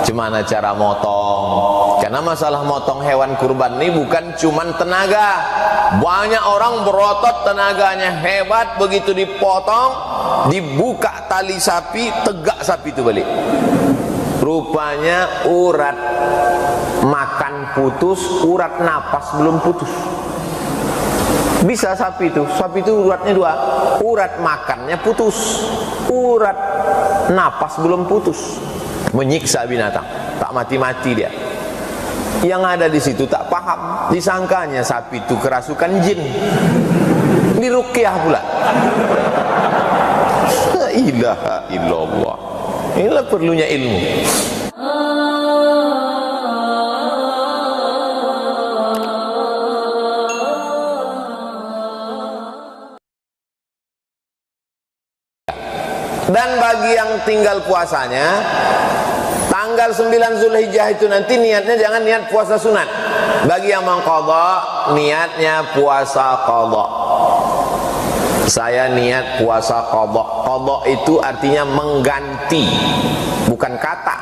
Gimana cara motong? Karena masalah motong hewan kurban ini bukan cuman tenaga. Banyak orang berotot, tenaganya hebat, begitu dipotong, dibuka tali sapi, tegak sapi itu balik. Rupanya urat makan putus, urat napas belum putus. Bisa sapi itu uratnya dua, urat makannya putus, urat napas belum putus. Menyiksa binatang, tak mati-mati dia. Yang ada di situ tak paham, disangkanya sapi itu kerasukan jin, diruqyah pula. La ilaha illallah. Inilah perlunya ilmu. Dan bagi yang tinggal puasanya, tanggal 9 Zulhijjah itu nanti niatnya jangan niat puasa sunat. Bagi yang mengqadha, niatnya puasa qadha. Saya niat puasa qadha. Qadha itu artinya mengganti, bukan kata.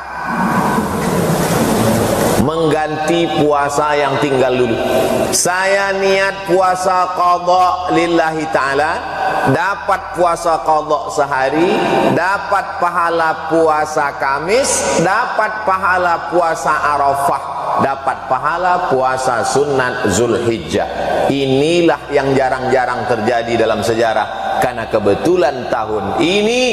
Mengganti puasa yang tinggal dulu. Saya niat puasa qadha lillahi ta'ala, dapat puasa qadha sehari, dapat pahala puasa Kamis, dapat pahala puasa Arafah, dapat pahala puasa sunat Zulhijjah. Inilah yang jarang-jarang terjadi dalam sejarah. Karena kebetulan tahun ini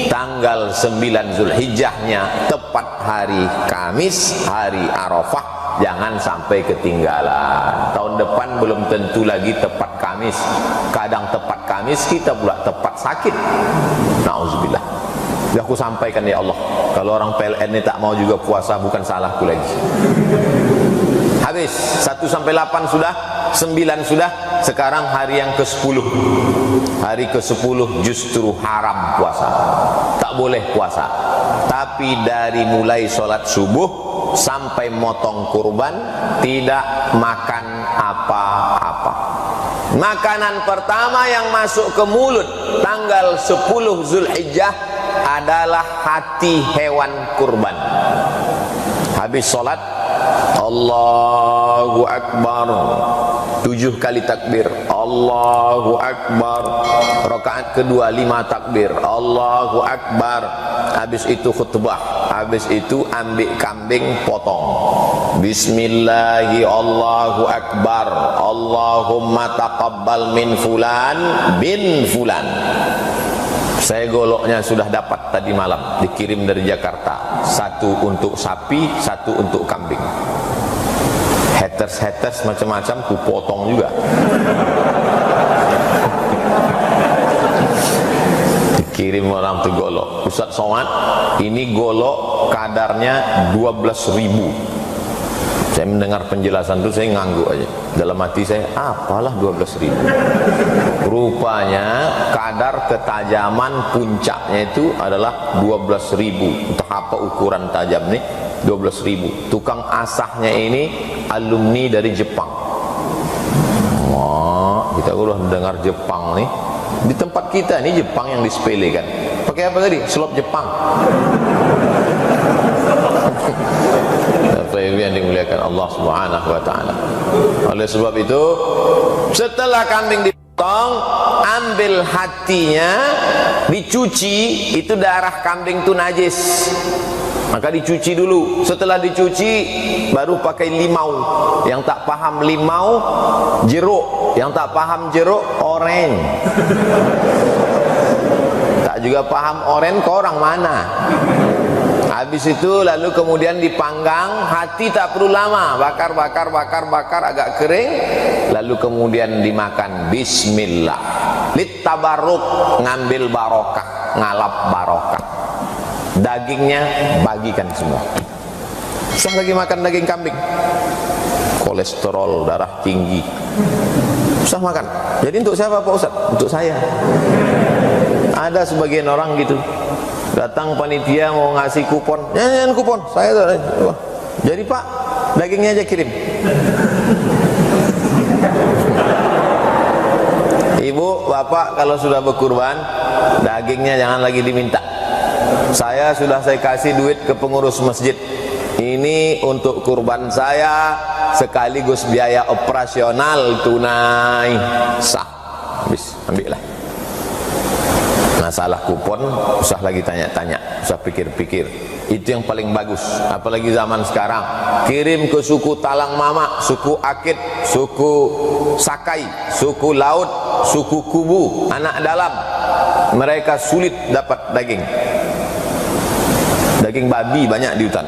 tanggal 9 Zulhijjahnya tepat hari Kamis, hari Arafah. Jangan sampai ketinggalan. Tahun depan belum tentu lagi tepat Kamis. Kadang tepat Kamis kita pula tepat sakit. Nauzubillah. Ya aku sampaikan ya Allah, kalau orang PLN ini tak mau juga puasa, bukan salahku lagi. Habis 1 sampai 8 sudah, 9 sudah, sekarang hari yang ke-10. Hari ke-10 justru haram puasa. Tak boleh puasa. Tapi dari mulai sholat subuh sampai motong kurban tidak makan apa-apa. Makanan pertama yang masuk ke mulut tanggal 10 Zulhijjah adalah hati hewan kurban. Habis sholat, Allahu Akbar, 7 kali takbir, Allahu Akbar. Rakaat kedua 5 takbir, Allahu Akbar. Habis itu khutbah, habis itu ambil kambing potong. Bismillahi Allahu Akbar, Allahumma taqabbal min fulan bin fulan. Saya goloknya sudah dapat tadi malam, dikirim dari Jakarta. 1 untuk sapi, 1 untuk kambing. Haters macam-macam ku potong juga. Dikirim orang tuh golok. Ustaz Somad, ini golok kadarnya 12.000. Saya mendengar penjelasan itu saya ngangguk aja. Dalam hati saya, apalah 12.000. Rupanya kadar ketajaman puncaknya itu adalah 12.000. Entah apa ukuran tajam nih, 12.000. Tukang asahnya ini alumni dari Jepang. Wah, kita udah mendengar Jepang nih. Di tempat kita nih Jepang yang disepelekan. Pakai apa tadi? Selop Jepang. Yang dimuliakan Allah Subhanahu wa taala. Oleh sebab itu, setelah kambing dipotong, ambil hatinya, dicuci. Itu darah kambing itu najis, maka dicuci dulu. Setelah dicuci, baru pakai limau. Yang tak paham limau, jeruk. Yang tak paham jeruk, oren. Tak juga paham oren, kau orang mana? Habis itu lalu kemudian dipanggang. Hati tak perlu lama, bakar agak kering, lalu kemudian dimakan. Bismillah, littabarruk, ngambil barokah, ngalap barokah. Dagingnya bagikan semua. Susah lagi makan daging kambing, kolesterol darah tinggi, susah makan. Jadi untuk siapa Pak Ustaz? Untuk saya. Ada sebagian orang gitu, datang panitia mau ngasih kupon, jangan kupon, saya jadi Pak, dagingnya aja kirim. Ibu, bapak kalau sudah berkurban, dagingnya jangan lagi diminta, saya kasih duit ke pengurus masjid, ini untuk kurban saya sekaligus biaya operasional tunai, sah, habis, ambillah. Masalah kupon usah lagi tanya-tanya, usah pikir-pikir. Itu yang paling bagus. Apalagi zaman sekarang, kirim ke suku Talang Mama, suku Akit, suku Sakai, suku Laut, suku Kubu, anak dalam, mereka sulit dapat daging. Daging babi banyak di hutan,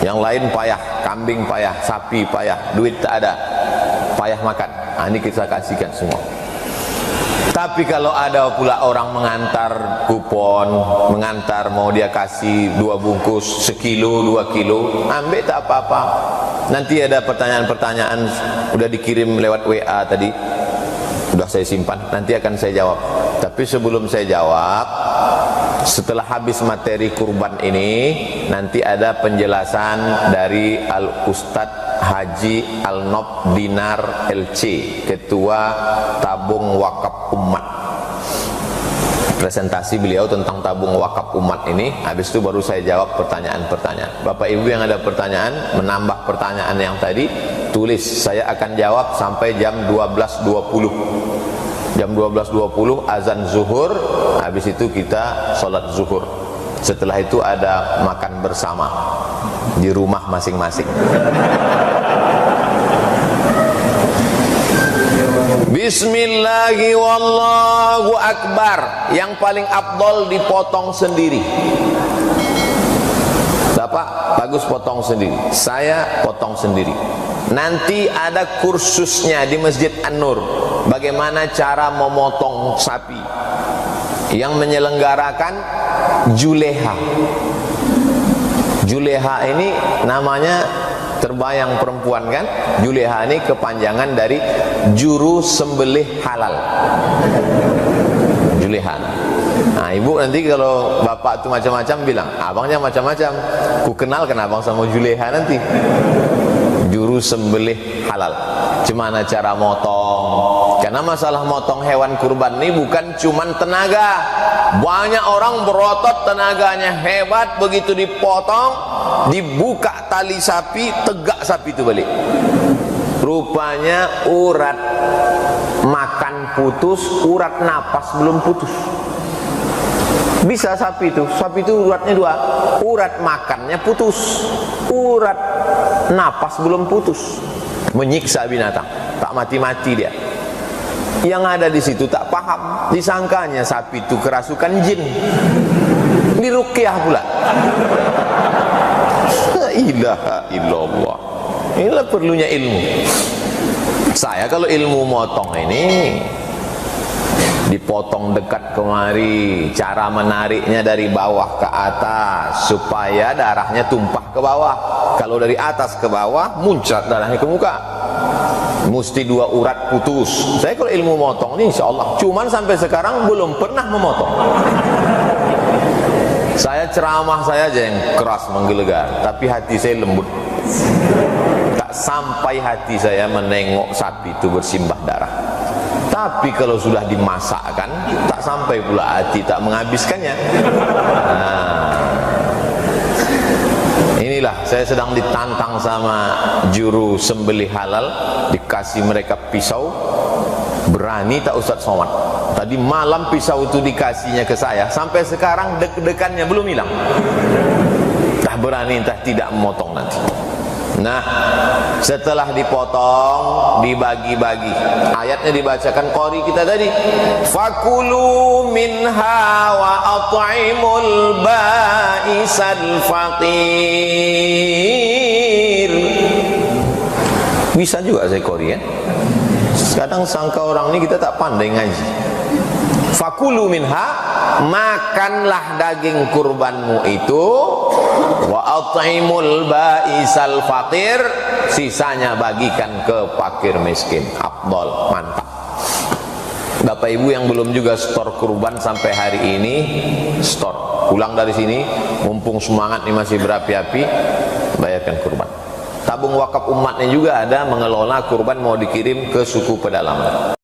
yang lain payah, kambing payah, sapi payah, duit tak ada, payah makan. Ini kita kasihkan semua. Tapi kalau ada pula orang mengantar kupon, mengantar mau dia kasih 2 bungkus, 1 kilo, 2 kilo, ambil tak apa-apa. Nanti ada pertanyaan-pertanyaan udah dikirim lewat WA tadi, udah saya simpan, nanti akan saya jawab. Tapi sebelum saya jawab, setelah habis materi kurban ini, nanti ada penjelasan dari Al-Ustadz Haji Al-Nob Dinar LC, Ketua Tabung Wakaf Umat. Presentasi beliau tentang tabung wakaf umat ini, habis itu baru saya jawab pertanyaan-pertanyaan. Bapak Ibu yang ada pertanyaan, menambah pertanyaan yang tadi, tulis, saya akan jawab sampai jam 12.20. Jam 12.20 azan zuhur, habis itu kita sholat zuhur. Setelah itu ada makan bersama di rumah masing-masing. Bismillahi wallahu akbar. Yang paling afdol dipotong sendiri. Bapak bagus potong sendiri, saya potong sendiri. Nanti ada kursusnya di Masjid An-Nur, bagaimana cara memotong sapi. Yang menyelenggarakan Juleha. Juleha ini namanya terbayang perempuan kan? Juleha ini kepanjangan dari juru sembelih halal. Juleha. Nah, ibu nanti kalau bapak tuh macam-macam bilang, abangnya macam-macam, ku kenalkan abang sama Juleha nanti. Juru sembelih halal. Gimana cara motong? Karena masalah motong hewan kurban ini bukan cuman tenaga. Banyak orang berotot, tenaganya hebat, begitu dipotong, dibuka tali sapi, tegak sapi itu balik. Rupanya urat makan putus, urat napas belum putus. Bisa sapi itu uratnya 2, urat makannya putus, urat napas belum putus. Menyiksa binatang, tak mati-mati dia. Yang ada di situ tak paham, disangkanya sapi itu kerasukan jin, diruqyah pula. La ilaha illallah. Inilah perlunya ilmu. Saya kalau ilmu motong ini, dipotong dekat kemari, cara menariknya dari bawah ke atas supaya darahnya tumpah ke bawah. Kalau dari atas ke bawah muncrat darahnya ke muka. Mesti 2 urat putus. Saya kalau ilmu motong ini insya Allah, cuman sampai sekarang belum pernah memotong. Saya ceramah saya aja yang keras menggelegar, tapi hati saya lembut. Tak sampai hati saya menengok sapi itu bersimbah darah. Tapi kalau sudah dimasakkan, tak sampai pula hati tak menghabiskannya. Inilah saya sedang ditantang sama juru sembelih halal, dikasih mereka pisau, berani tak Ustaz Somad? Tadi malam pisau itu dikasihnya ke saya, sampai sekarang deg-degannya belum hilang. Entah berani entah tidak memotong nanti. Nah, setelah dipotong, dibagi-bagi. Ayatnya dibacakan qori kita tadi. Fakulu minha wa at'imul ba'isal faqir. Bisa juga saya qori ya. Kadang sangka orang ini kita tak pandai ngaji. Fakulu minha, makanlah daging kurbanmu itu, wa at'imul ba'isal faqir, sisanya bagikan ke fakir miskin. Afdol, mantap. Bapak Ibu yang belum juga store kurban sampai hari ini, store. Pulang dari sini, mumpung semangat ini masih berapi-api, bayarkan kurban. Tabung wakaf umatnya juga ada mengelola kurban mau dikirim ke suku pedalaman.